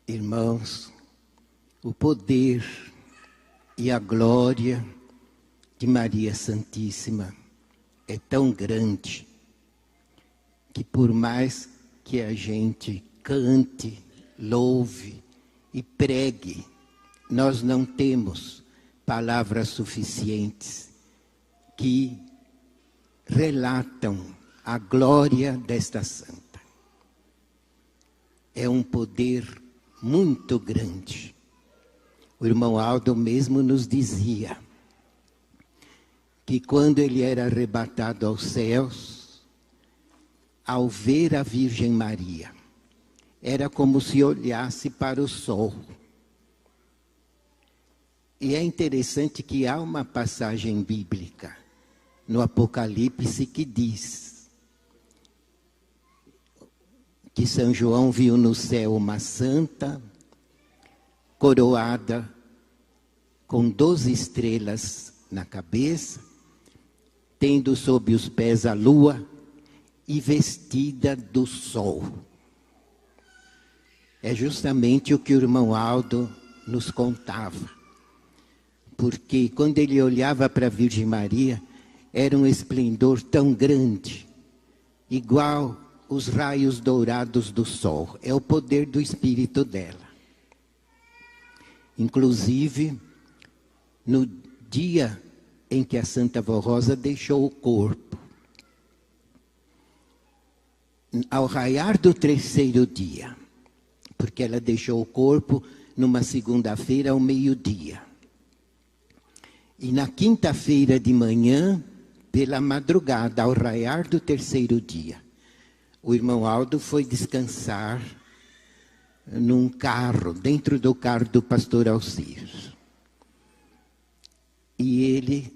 Irmãos, o poder e a glória de Maria Santíssima é tão grande que por mais que a gente cante, louve e pregue, nós não temos palavras suficientes que relatam a glória desta santa. É um poder muito grande. O irmão Aldo mesmo nos dizia que quando ele era arrebatado aos céus, ao ver a Virgem Maria, era como se olhasse para o sol. E é interessante que há uma passagem bíblica no Apocalipse que diz que São João viu no céu uma santa coroada com 12 estrelas na cabeça, tendo sob os pés a lua e vestida do sol. É justamente o que o irmão Aldo nos contava. Porque quando ele olhava para a Virgem Maria, era um esplendor tão grande, igual os raios dourados do sol. É o poder do Espírito dela. Inclusive, no dia em que a Santa Vó Rosa deixou o corpo, ao raiar do terceiro dia, porque ela deixou o corpo numa segunda-feira ao meio-dia. E na quinta-feira de manhã, pela madrugada, ao raiar do terceiro dia, o irmão Aldo foi descansar num carro, dentro do carro do pastor Alcir. E ele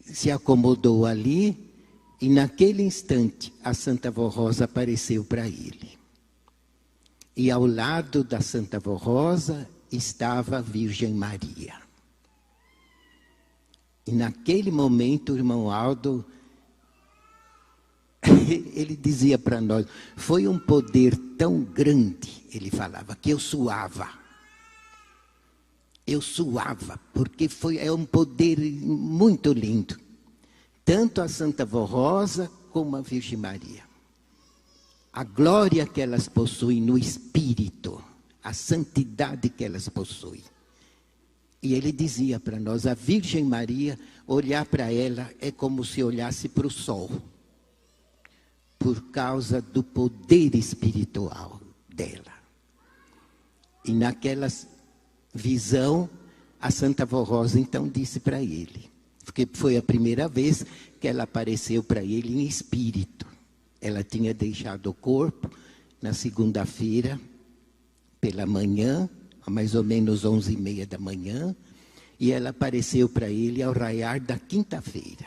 se acomodou ali, e naquele instante a Santa Vó Rosa apareceu para ele. E ao lado da Santa Vó Rosa estava a Virgem Maria. E naquele momento o irmão Aldo, ele dizia para nós, foi um poder tão grande, ele falava, que eu suava. Eu suava, porque é um poder muito lindo. Tanto a Santa Vó Rosa como a Virgem Maria. A glória que elas possuem no espírito, a santidade que elas possuem. E ele dizia para nós, a Virgem Maria, olhar para ela é como se olhasse para o sol. Por causa do poder espiritual dela. E naquela visão, a Santa Vó Rosa então disse para ele, porque foi a primeira vez que ela apareceu para ele em espírito. Ela tinha deixado o corpo na segunda-feira, pela manhã, a mais ou menos 11h30 da manhã, e ela apareceu para ele ao raiar da quinta-feira.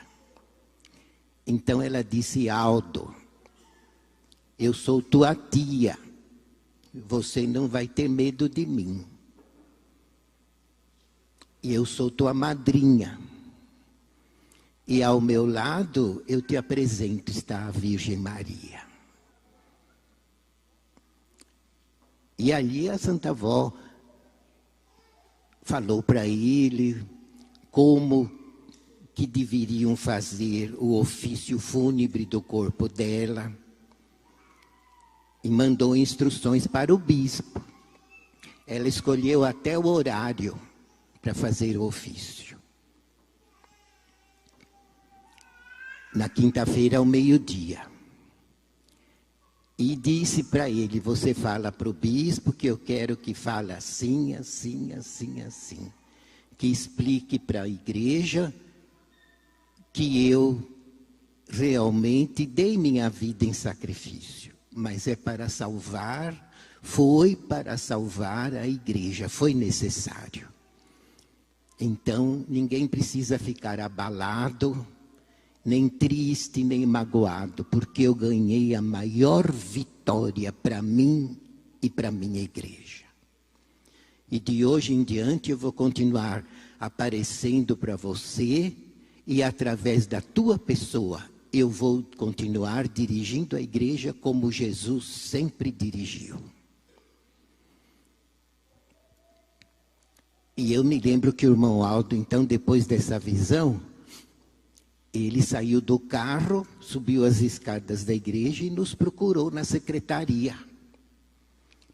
Então ela disse, Aldo, eu sou tua tia, você não vai ter medo de mim. E eu sou tua madrinha. E ao meu lado, eu te apresento, está a Virgem Maria. E ali a Santa Vó falou para ele como que deveriam fazer o ofício fúnebre do corpo dela. E mandou instruções para o bispo. Ela escolheu até o horário para fazer o ofício. Na quinta-feira, ao meio-dia. E disse para ele, você fala para o bispo que eu quero que fale assim, assim, assim, assim. Que explique para a igreja que eu realmente dei minha vida em sacrifício. Mas é para salvar, foi para salvar a igreja, foi necessário. Então, ninguém precisa ficar abalado, nem triste, nem magoado, porque eu ganhei a maior vitória para mim e para minha igreja. E de hoje em diante eu vou continuar aparecendo para você e através da tua pessoa eu vou continuar dirigindo a igreja como Jesus sempre dirigiu. E eu me lembro que o irmão Aldo, então, depois dessa visão, ele saiu do carro, subiu as escadas da igreja e nos procurou na secretaria.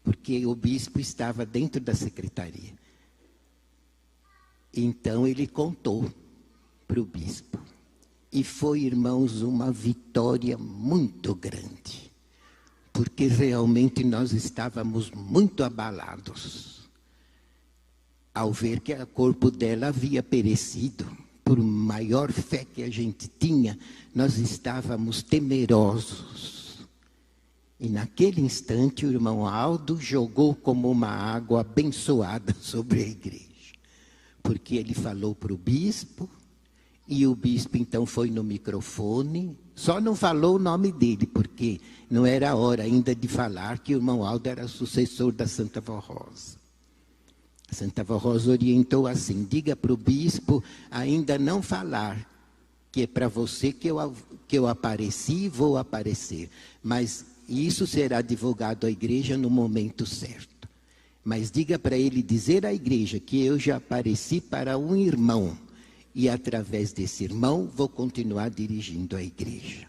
Porque o bispo estava dentro da secretaria. Então ele contou para o bispo. E foi, irmãos, uma vitória muito grande. Porque realmente nós estávamos muito abalados. Ao ver que o corpo dela havia perecido, por maior fé que a gente tinha, nós estávamos temerosos. E naquele instante o irmão Aldo jogou como uma água abençoada sobre a igreja. Porque ele falou para o bispo, e o bispo então foi no microfone, só não falou o nome dele, porque não era a hora ainda de falar que o irmão Aldo era sucessor da Santa Vó Rosa. A Santa Vó Rosa orientou assim: diga para o bispo ainda não falar, que é para você que eu apareci e vou aparecer. Mas isso será divulgado à igreja no momento certo. Mas diga para ele dizer à igreja que eu já apareci para um irmão. E através desse irmão vou continuar dirigindo a igreja.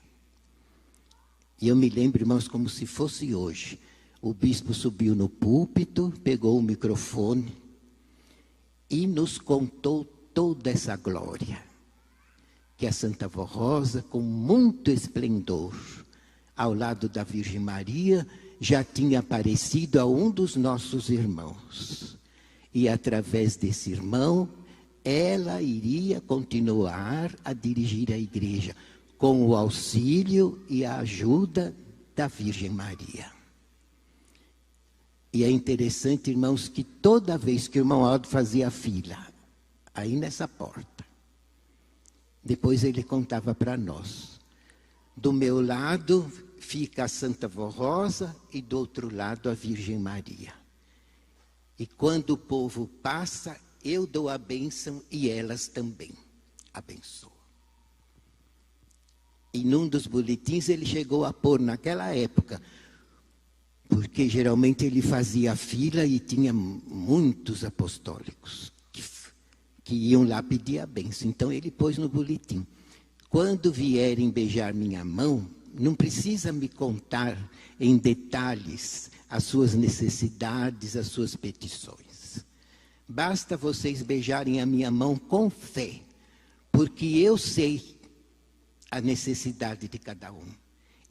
E eu me lembro, irmãos, como se fosse hoje. O bispo subiu no púlpito, pegou o microfone e nos contou toda essa glória. Que a Santa Vó Rosa, com muito esplendor, ao lado da Virgem Maria, já tinha aparecido a um dos nossos irmãos. E através desse irmão, ela iria continuar a dirigir a igreja, com o auxílio e a ajuda da Virgem Maria. E é interessante, irmãos, que toda vez que o irmão Aldo fazia fila, aí nessa porta, depois ele contava para nós. Do meu lado fica a Santa Vó Rosa e do outro lado a Virgem Maria. E quando o povo passa, eu dou a bênção e elas também abençoam. E num dos boletins ele chegou a pôr naquela época, porque geralmente ele fazia fila e tinha muitos apostólicos que iam lá pedir a bênção. Então ele pôs no boletim: quando vierem beijar minha mão, não precisa me contar em detalhes as suas necessidades, as suas petições. Basta vocês beijarem a minha mão com fé, porque eu sei a necessidade de cada um.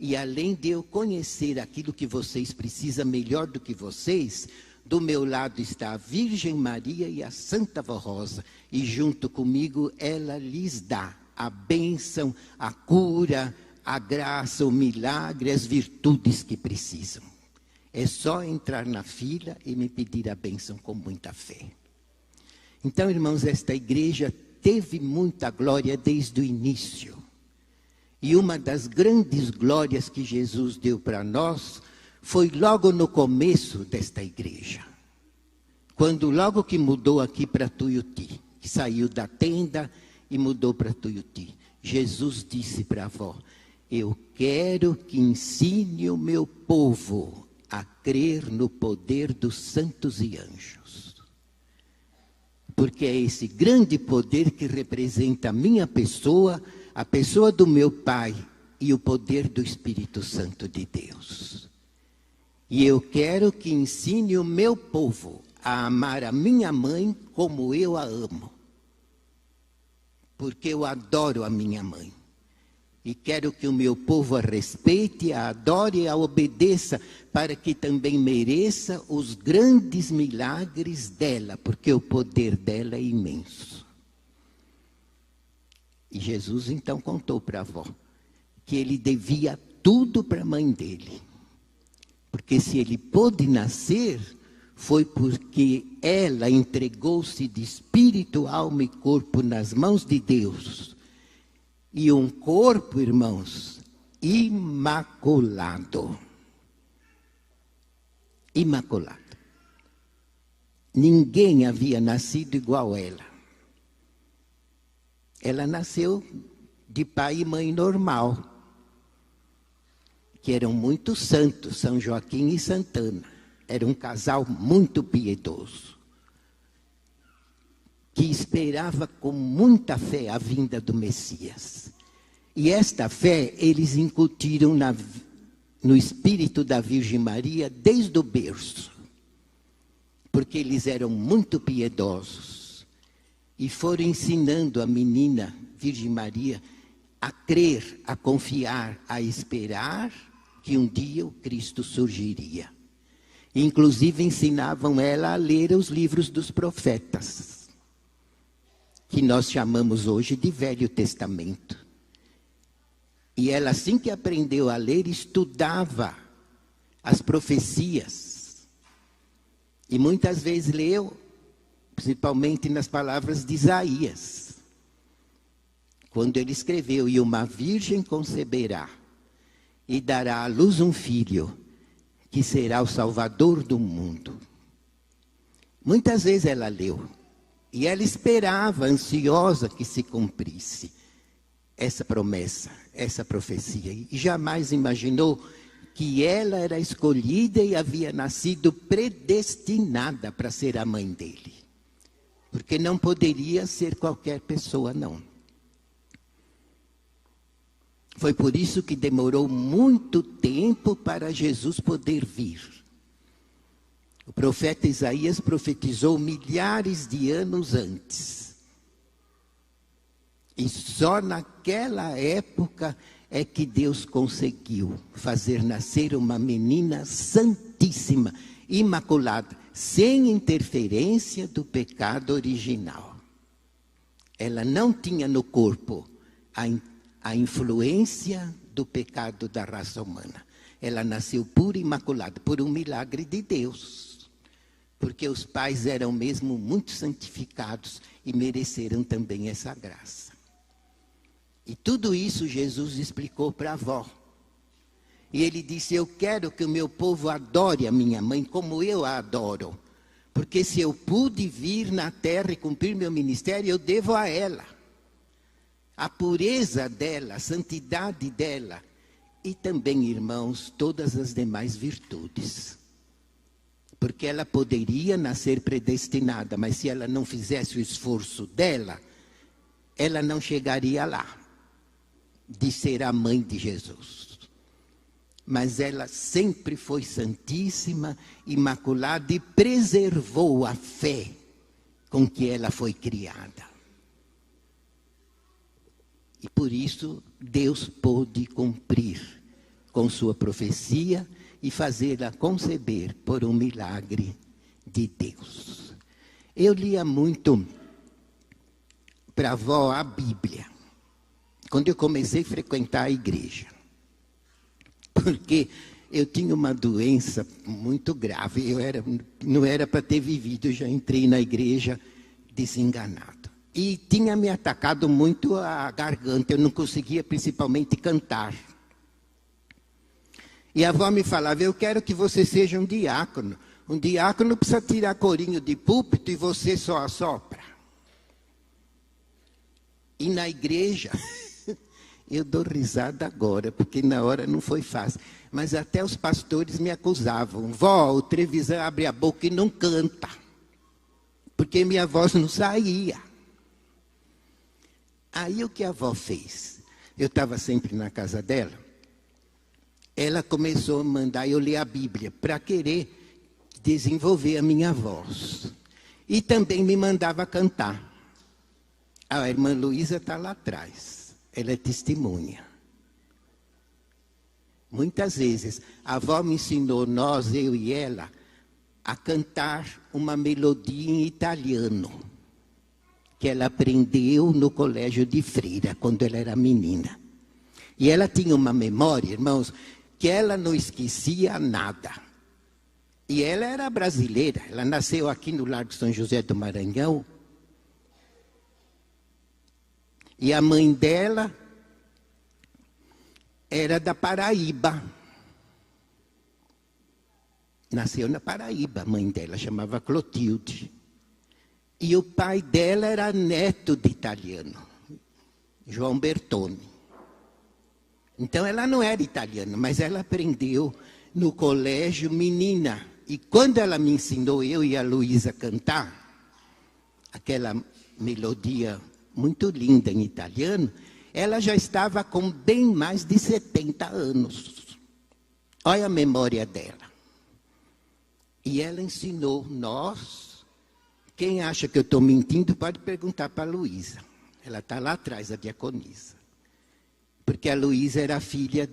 E além de eu conhecer aquilo que vocês precisam melhor do que vocês, do meu lado está a Virgem Maria e a Santa Vó Rosa. E junto comigo ela lhes dá a bênção, a cura, a graça, o milagre, as virtudes que precisam. É só entrar na fila e me pedir a bênção com muita fé. Então, irmãos, esta igreja teve muita glória desde o início. E uma das grandes glórias que Jesus deu para nós foi logo no começo desta igreja. Quando logo que mudou aqui para Tuiuti, que saiu da tenda e mudou para Tuiuti, Jesus disse para a avó: eu quero que ensine o meu povo a crer no poder dos santos e anjos. Porque é esse grande poder que representa a minha pessoa, a pessoa do meu Pai e o poder do Espírito Santo de Deus. E eu quero que ensine o meu povo a amar a minha mãe como eu a amo. Porque eu adoro a minha mãe. E quero que o meu povo a respeite, a adore e a obedeça, para que também mereça os grandes milagres dela, porque o poder dela é imenso. E Jesus então contou para a avó que ele devia tudo para a mãe dele. Porque se ele pôde nascer, foi porque ela entregou-se de espírito, alma e corpo nas mãos de Deus. E um corpo, irmãos, imaculado. Imaculado. Ninguém havia nascido igual a ela. Ela nasceu de pai e mãe normal, que eram muito santos, São Joaquim e Santana. Era um casal muito piedoso. que esperava com muita fé a vinda do Messias. E esta fé eles incutiram no espírito da Virgem Maria desde o berço, porque eles eram muito piedosos e foram ensinando a menina Virgem Maria a crer, a confiar, a esperar que um dia o Cristo surgiria. Inclusive ensinavam ela a ler os livros dos profetas, que nós chamamos hoje de Velho Testamento. E ela, assim que aprendeu a ler, estudava as profecias. E muitas vezes leu, principalmente nas palavras de Isaías, quando ele escreveu: e uma virgem conceberá e dará à luz um filho, que será o Salvador do mundo. Muitas vezes ela leu, e ela esperava, ansiosa, que se cumprisse essa promessa, essa profecia. E jamais imaginou que ela era escolhida e havia nascido predestinada para ser a mãe dele. Porque não poderia ser qualquer pessoa, não. Foi por isso que demorou muito tempo para Jesus poder vir. O profeta Isaías profetizou milhares de anos antes. E só naquela época é que Deus conseguiu fazer nascer uma menina santíssima, imaculada, sem interferência do pecado original. Ela não tinha no corpo a influência do pecado da raça humana. Ela nasceu pura e imaculada, por um milagre de Deus. Porque os pais eram mesmo muito santificados e mereceram também essa graça. E tudo isso Jesus explicou para a avó. E ele disse: eu quero que o meu povo adore a minha mãe como eu a adoro. Porque se eu pude vir na terra e cumprir meu ministério, eu devo a ela. A pureza dela, a santidade dela. E também, irmãos, todas as demais virtudes. Porque ela poderia nascer predestinada, mas se ela não fizesse o esforço dela, ela não chegaria lá, de ser a mãe de Jesus. Mas ela sempre foi santíssima, imaculada e preservou a fé com que ela foi criada. E por isso Deus pôde cumprir com sua profecia e fazê-la conceber por um milagre de Deus. Eu lia muito para a avó a Bíblia, quando eu comecei a frequentar a igreja. Porque eu tinha uma doença muito grave, não era para ter vivido, eu já entrei na igreja desenganado. E tinha me atacado muito a garganta, eu não conseguia principalmente cantar. E a avó me falava: eu quero que você seja um diácono. Um diácono precisa tirar corinho de púlpito e você só assopra. E na igreja, eu dou risada agora, porque na hora não foi fácil. Mas até os pastores me acusavam: vó, o Trevisan abre a boca e não canta. Porque minha voz não saía. Aí o que a avó fez? Eu estava sempre na casa dela. Ela começou a mandar eu ler a Bíblia para querer desenvolver a minha voz. E também me mandava cantar. A irmã Luísa está lá atrás. Ela é testemunha. Muitas vezes a avó me ensinou, eu e ela, a cantar uma melodia em italiano, que ela aprendeu no colégio de freira, quando ela era menina. E ela tinha uma memória, irmãos, que ela não esquecia nada. E ela era brasileira, ela nasceu aqui no Largo São José do Maranhão. E a mãe dela era da Paraíba. Nasceu na Paraíba, a mãe dela chamava Clotilde. E o pai dela era neto de italiano, João Bertone. Então ela não era italiana, mas ela aprendeu no colégio menina. E quando ela me ensinou, eu e a Luísa, a cantar, aquela melodia muito linda em italiano, ela já estava com bem mais de 70 anos. Olha a memória dela. E ela ensinou nós. Quem acha que eu estou mentindo pode perguntar para a Luísa. Ela está lá atrás, a diaconisa. Porque a Luísa era filha,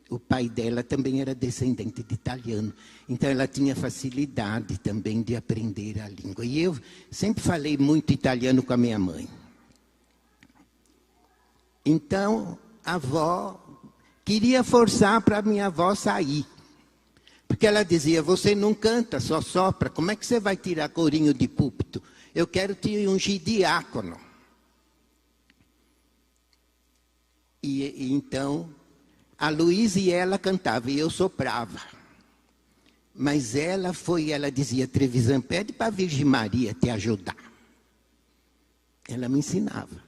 o pai dela também era descendente de italiano. Então ela tinha facilidade também de aprender a língua. E eu sempre falei muito italiano com a minha mãe. Então a avó queria forçar para a minha avó sair. Porque ela dizia, você não canta, só sopra, como é que você vai tirar corinho de púlpito? Eu quero te ungir diácono. E então, a Luísa e ela cantavam, e eu soprava. Mas ela dizia, Trevisan, pede para a Virgem Maria te ajudar. Ela me ensinava.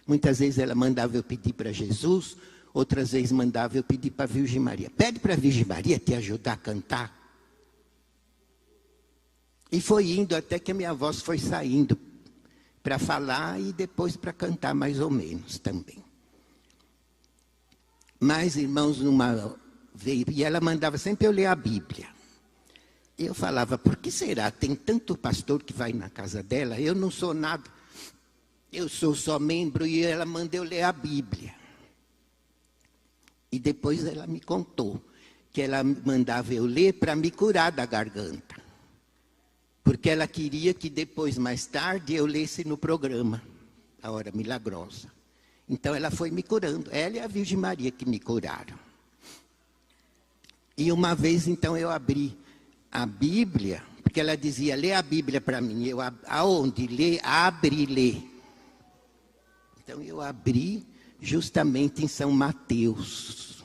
Muitas vezes ela mandava eu pedir para Jesus, outras vezes mandava eu pedir para a Virgem Maria. Pede para a Virgem Maria te ajudar a cantar. E foi indo até que a minha voz foi saindo para falar e depois para cantar mais ou menos também. Mas, irmãos, e ela mandava sempre eu ler a Bíblia. E eu falava, por que será? Tem tanto pastor que vai na casa dela, eu não sou nada, eu sou só membro, e ela manda eu ler a Bíblia. E depois ela me contou que ela mandava eu ler para me curar da garganta. Porque ela queria que depois, mais tarde, eu lesse no programa, A Hora Milagrosa. Então ela foi me curando. Ela e a Virgem Maria que me curaram. E uma vez, então, eu abri a Bíblia, porque ela dizia, lê a Bíblia para mim. Eu, aonde? Lê, abre e lê. Então eu abri justamente em São Mateus.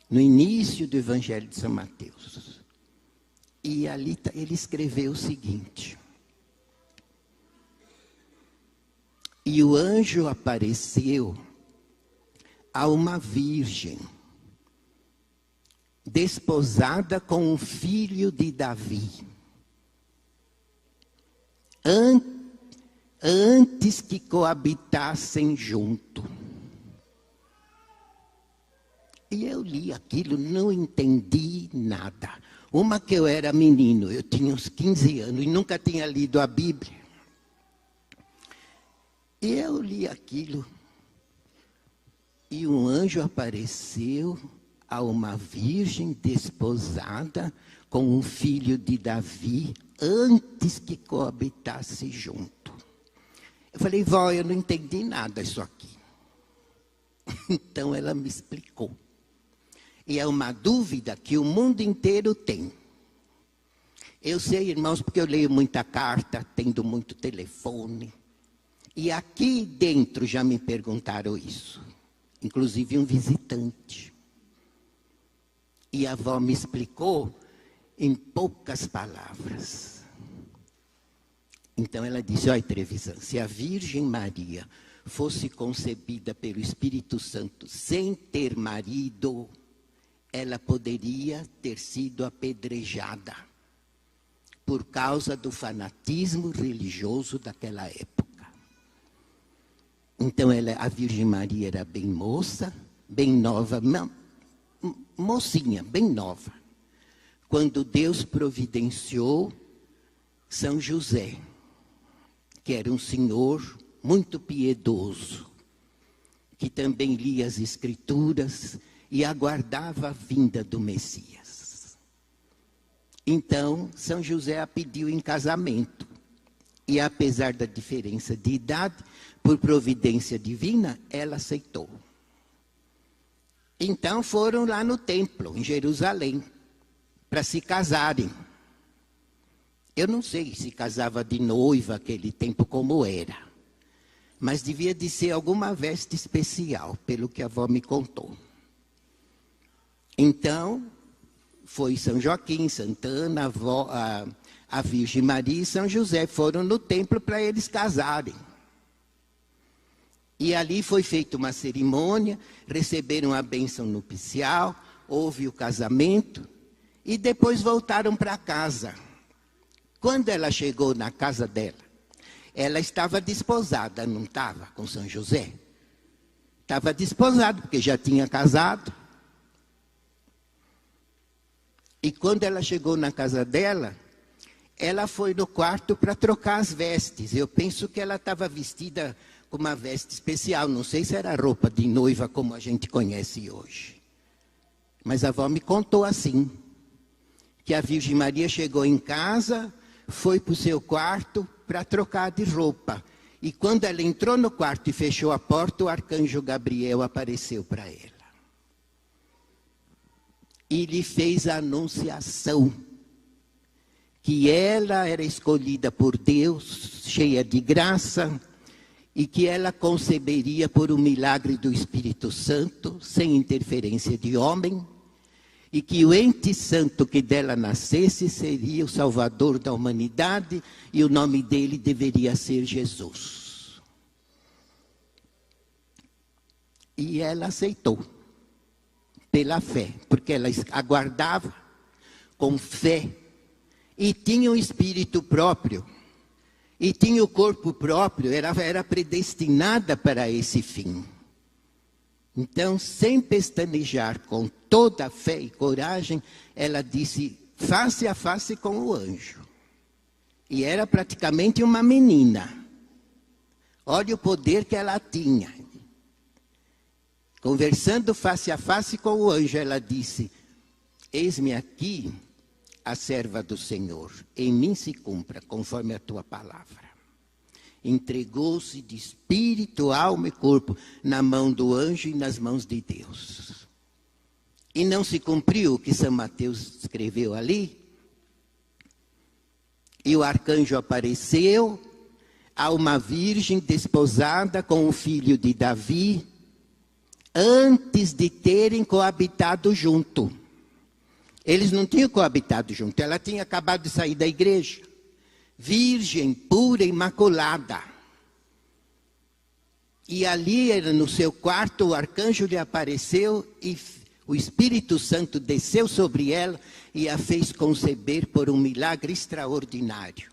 No início do Evangelho de São Mateus. E ali ele escreveu o seguinte. E o anjo apareceu a uma virgem, desposada com um filho de Davi. Antes que coabitassem junto. E eu li aquilo, não entendi nada. Uma que eu era menino, eu tinha uns 15 anos e nunca tinha lido a Bíblia. E eu li aquilo, e um anjo apareceu a uma virgem desposada com um filho de Davi, antes que coabitasse junto. Eu falei, vó, eu não entendi nada isso aqui. Então ela me explicou. E é uma dúvida que o mundo inteiro tem. Eu sei, irmãos, porque eu leio muita carta, tendo muito telefone. E aqui dentro já me perguntaram isso. Inclusive um visitante. E a avó me explicou em poucas palavras. Então ela disse, olha, Trevisan, se a Virgem Maria fosse concebida pelo Espírito Santo sem ter marido, ela poderia ter sido apedrejada por causa do fanatismo religioso daquela época. Então a Virgem Maria era bem moça, bem nova, mocinha, bem nova. Quando Deus providenciou São José, que era um senhor muito piedoso, que também lia as Escrituras e aguardava a vinda do Messias. Então, São José a pediu em casamento. E apesar da diferença de idade, por providência divina, ela aceitou. Então foram lá no templo, em Jerusalém, para se casarem. Eu não sei se casava de noiva aquele tempo como era. Mas devia de ser alguma veste especial, pelo que a avó me contou. Então, foi São Joaquim, Santa Ana, a Virgem Maria e São José foram no templo para eles casarem. E ali foi feita uma cerimônia, receberam a bênção nupcial, houve o casamento e depois voltaram para casa. Quando ela chegou na casa dela, ela estava desposada, não estava, com São José? Estava desposada, porque já tinha casado. E quando ela chegou na casa dela, ela foi no quarto para trocar as vestes. Eu penso que ela estava vestida com uma veste especial. Não sei se era roupa de noiva como a gente conhece hoje. Mas a avó me contou assim, que a Virgem Maria chegou em casa, foi para o seu quarto para trocar de roupa. E quando ela entrou no quarto e fechou a porta, o arcanjo Gabriel apareceu para ela. E lhe fez a anunciação que ela era escolhida por Deus, cheia de graça, e que ela conceberia por um milagre do Espírito Santo, sem interferência de homem, e que o ente santo que dela nascesse seria o Salvador da humanidade, e o nome dele deveria ser Jesus. E ela aceitou, pela fé, porque ela aguardava com fé, e tinha um espírito próprio, e tinha o corpo próprio, era predestinada para esse fim. Então, sem pestanejar, com toda a fé e coragem, ela disse face a face com o anjo. E era praticamente uma menina. Olha o poder que ela tinha. Conversando face a face com o anjo, ela disse: eis-me aqui, a serva do Senhor, em mim se cumpra, conforme a tua palavra. Entregou-se de espírito, alma e corpo na mão do anjo e nas mãos de Deus. E não se cumpriu o que São Mateus escreveu ali? E o arcanjo apareceu a uma virgem desposada com o filho de Davi, antes de terem coabitado junto. Eles não tinham coabitado junto, ela tinha acabado de sair da igreja. Virgem, pura, imaculada. E ali, no seu quarto, o arcanjo lhe apareceu e o Espírito Santo desceu sobre ela e a fez conceber por um milagre extraordinário.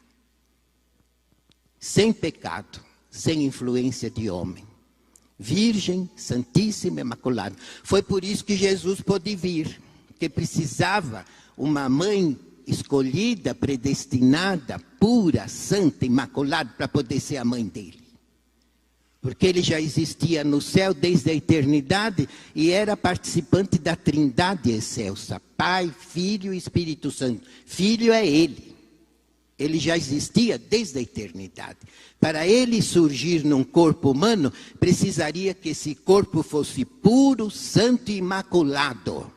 Sem pecado, sem influência de homem. Virgem, santíssima, imaculada. Foi por isso que Jesus pôde vir, porque precisava uma mãe escolhida, predestinada, pura, santa, imaculada, para poder ser a mãe dele. Porque ele já existia no céu desde a eternidade e era participante da Trindade excelsa, Pai, Filho e Espírito Santo. Filho é ele. Ele já existia desde a eternidade. Para ele surgir num corpo humano, precisaria que esse corpo fosse puro, santo e imaculado.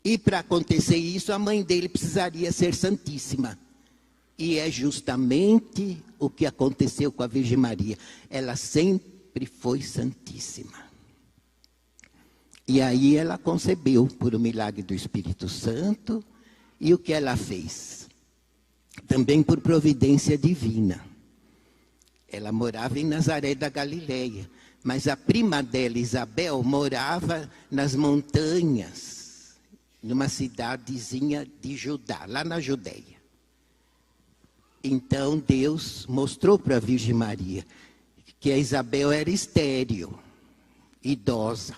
E para acontecer isso, a mãe dele precisaria ser santíssima. E é justamente o que aconteceu com a Virgem Maria. Ela sempre foi santíssima. E aí ela concebeu por um milagre do Espírito Santo. E o que ela fez? Também por providência divina. Ela morava em Nazaré da Galileia. Mas a prima dela, Isabel, morava nas montanhas, numa cidadezinha de Judá, lá na Judeia. Então Deus mostrou para a Virgem Maria que a Isabel era estéril, idosa.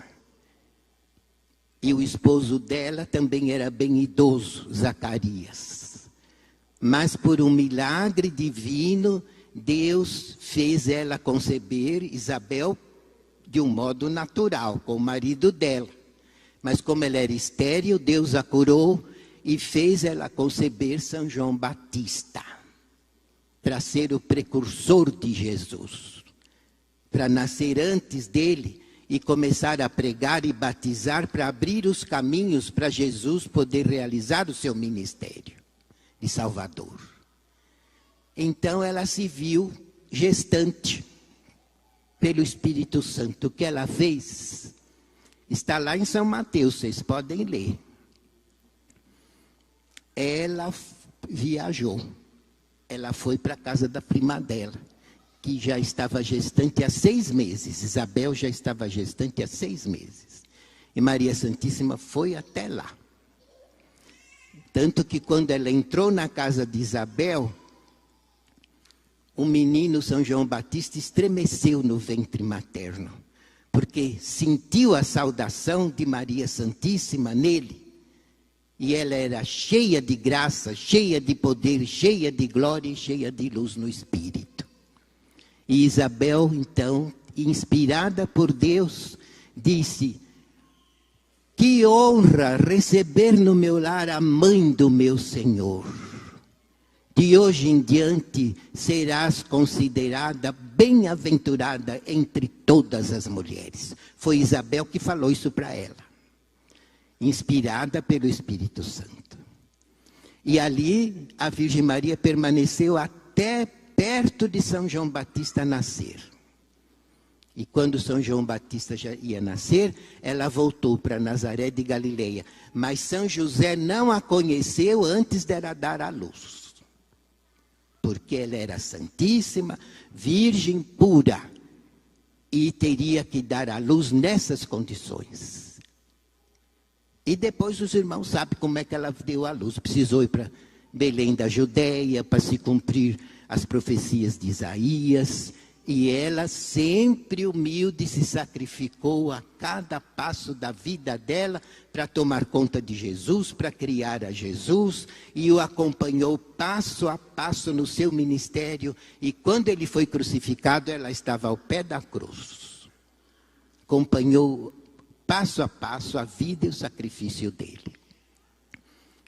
E o esposo dela também era bem idoso, Zacarias. Mas por um milagre divino, Deus fez ela conceber Isabel de um modo natural, com o marido dela. Mas como ela era estéril, Deus a curou e fez ela conceber São João Batista, para ser o precursor de Jesus, para nascer antes dele e começar a pregar e batizar, para abrir os caminhos para Jesus poder realizar o seu ministério de Salvador. Então ela se viu gestante pelo Espírito Santo. O que ela fez está lá em São Mateus, vocês podem ler. Ela viajou. Ela foi para a casa da prima dela, que já estava gestante há 6 meses. Isabel já estava gestante há 6 meses. E Maria Santíssima foi até lá. Tanto que quando ela entrou na casa de Isabel, o menino São João Batista estremeceu no ventre materno, porque sentiu a saudação de Maria Santíssima nele. E ela era cheia de graça, cheia de poder, cheia de glória e cheia de luz no Espírito. E Isabel, então, inspirada por Deus, disse: que honra receber no meu lar a mãe do meu Senhor. De hoje em diante serás considerada bem-aventurada entre todas as mulheres. Foi Isabel que falou isso para ela, inspirada pelo Espírito Santo. E ali a Virgem Maria permaneceu até perto de São João Batista nascer. E quando São João Batista já ia nascer, ela voltou para Nazaré de Galileia. Mas São José não a conheceu antes dela dar à luz. Porque ela era santíssima, virgem pura. E teria que dar à luz nessas condições. E depois os irmãos sabem como é que ela deu à luz. Precisou ir para Belém da Judéia para se cumprir as profecias de Isaías. E ela, sempre humilde, se sacrificou a cada passo da vida dela para tomar conta de Jesus, para criar a Jesus, e o acompanhou passo a passo no seu ministério. E quando ele foi crucificado, ela estava ao pé da cruz. Acompanhou passo a passo a vida e o sacrifício dele.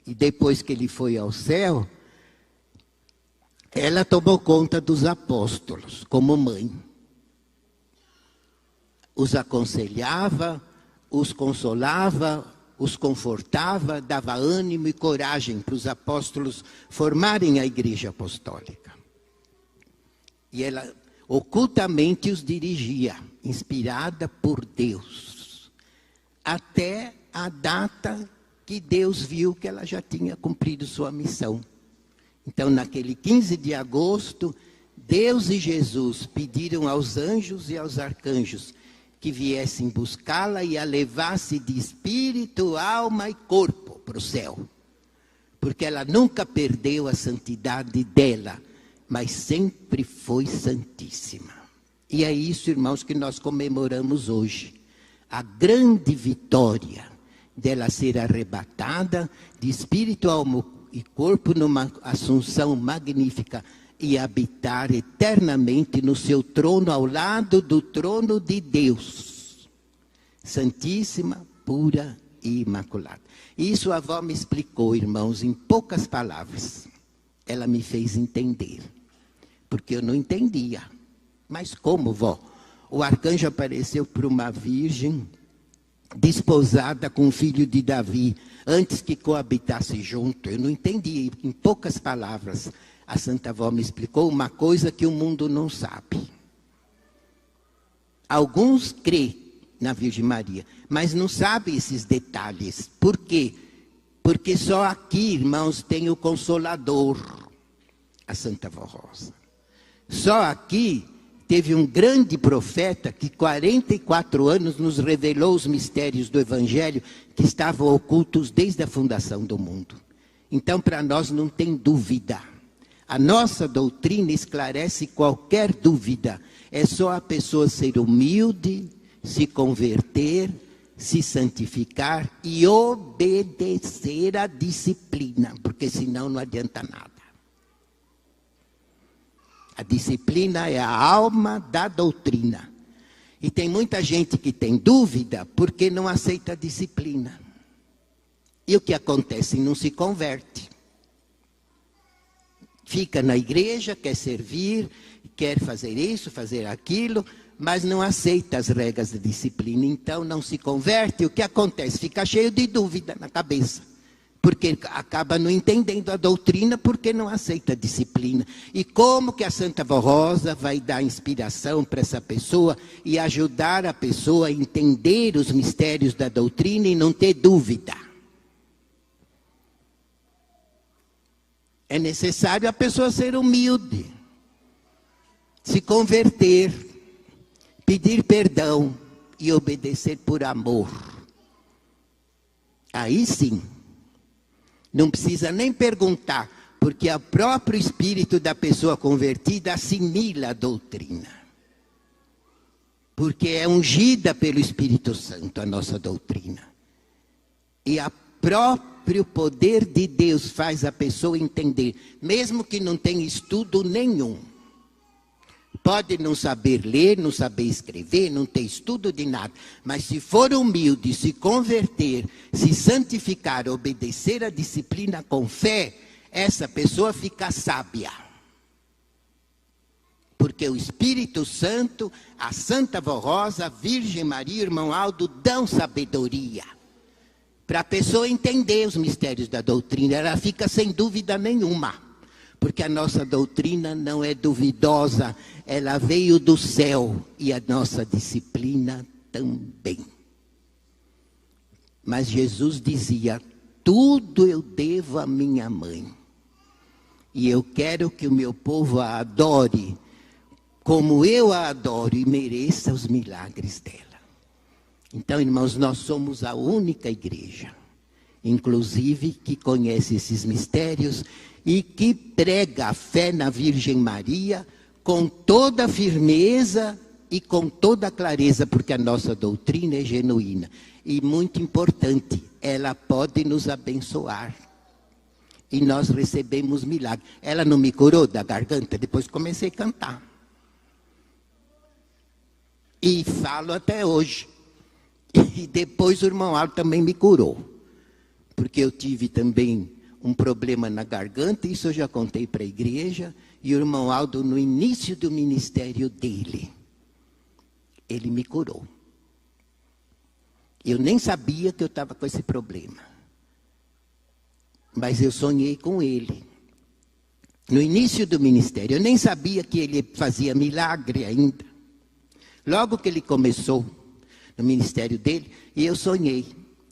E depois que ele foi ao céu, ela tomou conta dos apóstolos, como mãe. Os aconselhava, os consolava, os confortava, dava ânimo e coragem para os apóstolos formarem a igreja apostólica. E ela ocultamente os dirigia, inspirada por Deus, até a data que Deus viu que ela já tinha cumprido sua missão. Então, naquele 15 de agosto, Deus e Jesus pediram aos anjos e aos arcanjos que viessem buscá-la e a levasse de espírito, alma e corpo para o céu. Porque ela nunca perdeu a santidade dela, mas sempre foi santíssima. E é isso, irmãos, que nós comemoramos hoje. A grande vitória dela ser arrebatada de espírito, alma e corpo numa assunção magnífica e habitar eternamente no seu trono, ao lado do trono de Deus. Santíssima, pura e imaculada. Isso a avó me explicou, irmãos, em poucas palavras. Ela me fez entender, porque eu não entendia. Mas como, vó? O arcanjo apareceu para uma virgem desposada com o filho de Davi, antes que coabitasse junto. Eu não entendi. Em poucas palavras, a Santa Avó me explicou uma coisa que o mundo não sabe. Alguns crêem na Virgem Maria, mas não sabem esses detalhes. Por quê? Porque só aqui, irmãos, tem o Consolador, a Santa Avó Rosa. Só aqui teve um grande profeta que 44 anos nos revelou os mistérios do Evangelho que estavam ocultos desde a fundação do mundo. Então, para nós não tem dúvida. A nossa doutrina esclarece qualquer dúvida. É só a pessoa ser humilde, se converter, se santificar e obedecer à disciplina, porque senão não adianta nada. A disciplina é a alma da doutrina. E tem muita gente que tem dúvida porque não aceita a disciplina. E o que acontece? Não se converte. Fica na igreja, quer servir, quer fazer isso, fazer aquilo, mas não aceita as regras da disciplina. Então não se converte. O que acontece? Fica cheio de dúvida na cabeça. Porque acaba não entendendo a doutrina porque não aceita a disciplina. E como que a Santa Avó Rosa vai dar inspiração para essa pessoa e ajudar a pessoa a entender os mistérios da doutrina e não ter dúvida? É necessário a pessoa ser humilde, se converter, pedir perdão e obedecer por amor. Aí sim. Não precisa nem perguntar porque o próprio espírito da pessoa convertida assimila a doutrina. Porque é ungida pelo Espírito Santo a nossa doutrina. E o próprio poder de Deus faz a pessoa entender, mesmo que não tenha estudo nenhum. Pode não saber ler, não saber escrever, não ter estudo de nada. Mas se for humilde, se converter, se santificar, obedecer a disciplina com fé, essa pessoa fica sábia. Porque o Espírito Santo, a Santa Vó Rosa, a Virgem Maria, irmão Aldo, dão sabedoria. Para a pessoa entender os mistérios da doutrina, ela fica sem dúvida nenhuma. Porque a nossa doutrina não é duvidosa, ela veio do céu e a nossa disciplina também. Mas Jesus dizia, tudo eu devo à minha mãe. E eu quero que o meu povo a adore como eu a adoro e mereça os milagres dela. Então, irmãos, nós somos a única igreja, inclusive, que conhece esses mistérios e que prega a fé na Virgem Maria com toda firmeza e com toda clareza, porque a nossa doutrina é genuína. E muito importante, ela pode nos abençoar. E nós recebemos milagre. Ela não me curou da garganta, depois comecei a cantar. E falo até hoje. E depois o irmão Aldo também me curou. Porque eu tive também um problema na garganta, isso eu já contei para a igreja, e o irmão Aldo, no início do ministério dele, ele me curou. Eu nem sabia que eu estava com esse problema. Mas eu sonhei com ele. No início do ministério, eu nem sabia que ele fazia milagre ainda. Logo que ele começou no ministério dele, e eu sonhei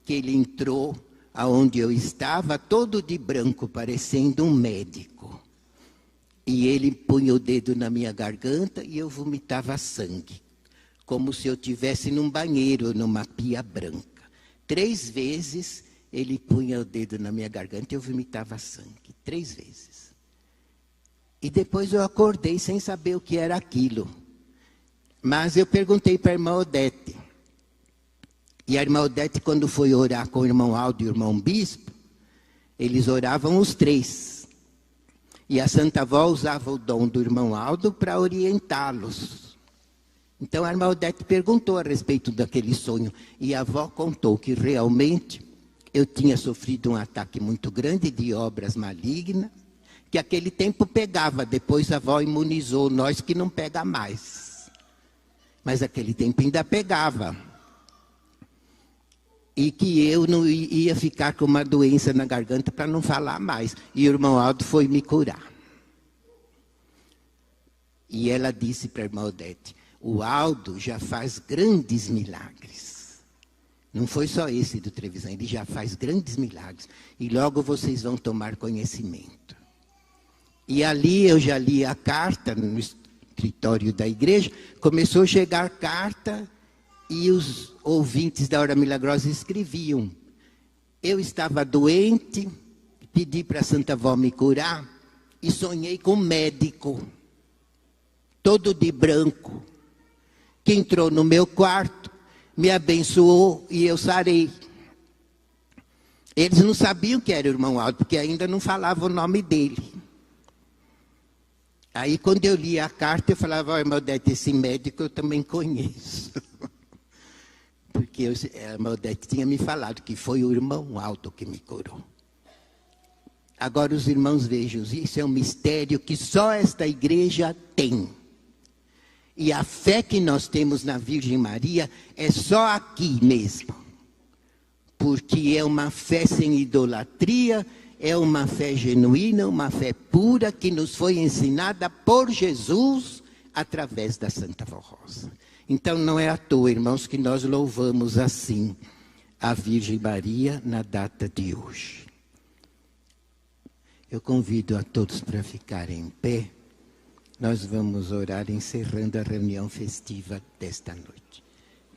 que ele entrou aonde eu estava, todo de branco, parecendo um médico. E ele punha o dedo na minha garganta e eu vomitava sangue, como se eu estivesse num banheiro, numa pia branca. 3 vezes ele punha o dedo na minha garganta e eu vomitava sangue. 3 vezes. E depois eu acordei sem saber o que era aquilo. Mas eu perguntei para a irmã Odete. E a irmã Odete, quando foi orar com o irmão Aldo e o irmão Bispo, eles oravam os 3. E a Santa Vó usava o dom do irmão Aldo para orientá-los. Então a irmã Odete perguntou a respeito daquele sonho. E a avó contou que realmente eu tinha sofrido um ataque muito grande de obras malignas, que aquele tempo pegava, depois a avó imunizou nós que não pega mais. Mas aquele tempo ainda pegava. E que eu não ia ficar com uma doença na garganta para não falar mais. E o irmão Aldo foi me curar. E ela disse para a irmã Odete, o Aldo já faz grandes milagres. Não foi só esse do Trevisan, ele já faz grandes milagres. E logo vocês vão tomar conhecimento. E ali eu já li a carta no escritório da igreja, começou a chegar carta. E os ouvintes da Hora Milagrosa escreviam. Eu estava doente, pedi para a Santa Vó me curar e sonhei com um médico, todo de branco, que entrou no meu quarto, me abençoou e eu sarei. Eles não sabiam que era o irmão Aldo, porque ainda não falava o nome dele. Aí quando eu li a carta, eu falava, irmão Odete, esse médico eu também conheço. Porque a irmã Odete tinha me falado que foi o irmão Aldo que me curou. Agora os irmãos vejam, isso é um mistério que só esta igreja tem. E a fé que nós temos na Virgem Maria é só aqui mesmo. Porque é uma fé sem idolatria, é uma fé genuína, uma fé pura que nos foi ensinada por Jesus através da Santa Vó Rosa. Então, não é à toa, irmãos, que nós louvamos assim a Virgem Maria na data de hoje. Eu convido a todos para ficarem em pé. Nós vamos orar encerrando a reunião festiva desta noite.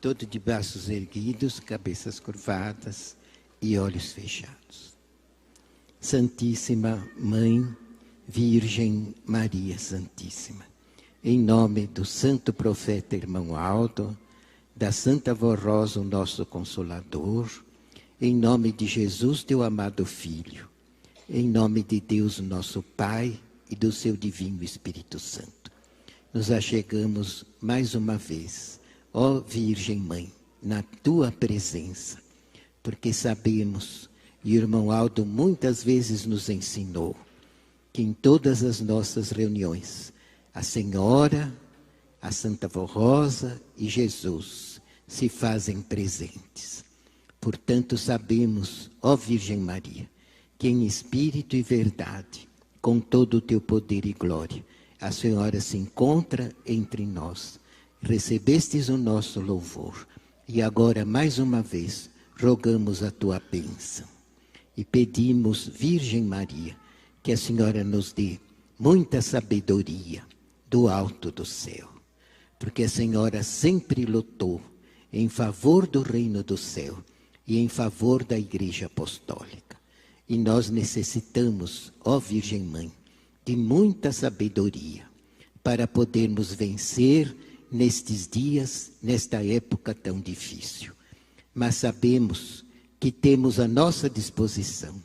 Todos de braços erguidos, cabeças curvadas e olhos fechados. Santíssima Mãe Virgem Maria Santíssima. Em nome do santo profeta irmão Aldo, da Santa Vó Rosa, o nosso Consolador, em nome de Jesus, teu amado Filho, em nome de Deus, nosso Pai, e do seu Divino Espírito Santo, nos achegamos mais uma vez, ó Virgem Mãe, na tua presença, porque sabemos, e o irmão Aldo muitas vezes nos ensinou, que em todas as nossas reuniões, a Senhora, a Santa Vó Rosa e Jesus se fazem presentes. Portanto, sabemos, ó Virgem Maria, que em espírito e verdade, com todo o teu poder e glória, a Senhora se encontra entre nós. Recebestes o nosso louvor e agora, mais uma vez, rogamos a tua bênção. E pedimos, Virgem Maria, que a Senhora nos dê muita sabedoria do alto do céu, porque a Senhora sempre lutou em favor do reino do céu e em favor da Igreja Apostólica. E nós necessitamos, ó Virgem Mãe, de muita sabedoria para podermos vencer nestes dias, nesta época tão difícil. Mas sabemos que temos à nossa disposição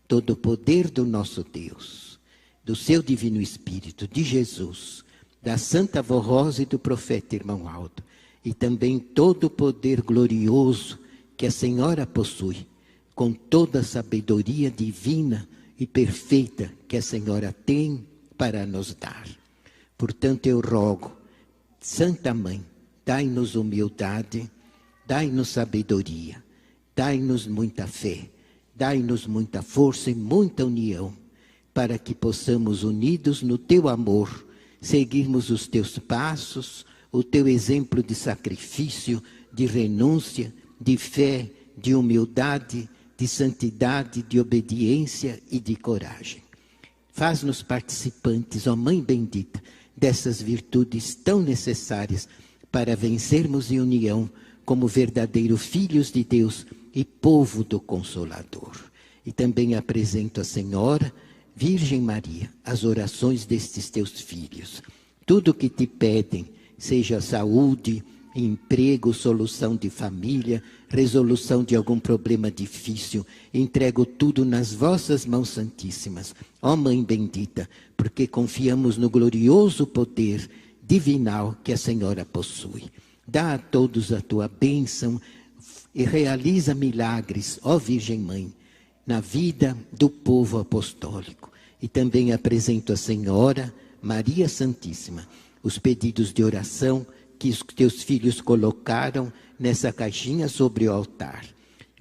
todo o poder do nosso Deus, do seu Divino Espírito, de Jesus, da Santa Vó Rosa e do profeta irmão Aldo, e também todo o poder glorioso que a Senhora possui, com toda a sabedoria divina e perfeita que a Senhora tem para nos dar. Portanto, eu rogo, Santa Mãe, dai-nos humildade, dai-nos sabedoria, dai-nos muita fé, dai-nos muita força e muita união, para que possamos, unidos no teu amor, seguirmos os teus passos, o teu exemplo de sacrifício, de renúncia, de fé, de humildade, de santidade, de obediência e de coragem. Faz-nos participantes, ó Mãe bendita, dessas virtudes tão necessárias para vencermos em união como verdadeiros filhos de Deus e povo do Consolador. E também apresento à Senhora, Virgem Maria, as orações destes teus filhos. Tudo o que te pedem, seja saúde, emprego, solução de família, resolução de algum problema difícil, entrego tudo nas vossas mãos santíssimas, ó Mãe bendita, porque confiamos no glorioso poder divinal que a Senhora possui. Dá a todos a tua bênção e realiza milagres, ó Virgem Mãe, na vida do povo apostólico. E também apresento à Senhora, Maria Santíssima, os pedidos de oração que os teus filhos colocaram nessa caixinha sobre o altar.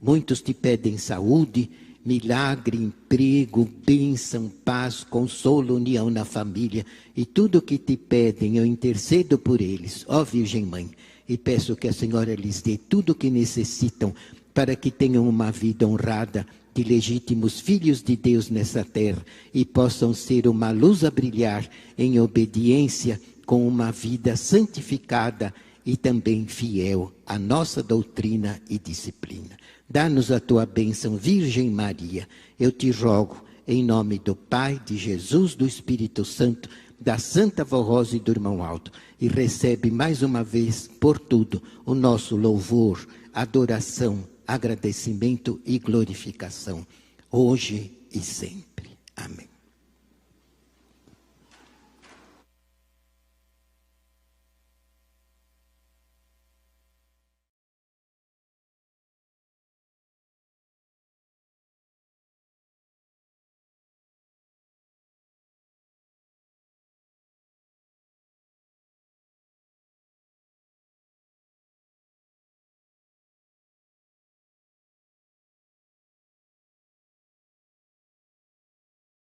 Muitos te pedem saúde, milagre, emprego, bênção, paz, consolo, união na família. E tudo o que te pedem, eu intercedo por eles, ó Virgem Mãe. E peço que a Senhora lhes dê tudo o que necessitam para que tenham uma vida honrada de legítimos filhos de Deus nessa terra e possam ser uma luz a brilhar em obediência com uma vida santificada e também fiel à nossa doutrina e disciplina. Dá-nos a tua bênção, Virgem Maria. Eu te rogo, em nome do Pai, de Jesus, do Espírito Santo, da Santa Vó Rosa e do irmão Aldo, e recebe mais uma vez, por tudo, o nosso louvor, adoração, agradecimento e glorificação, hoje e sempre. Amém.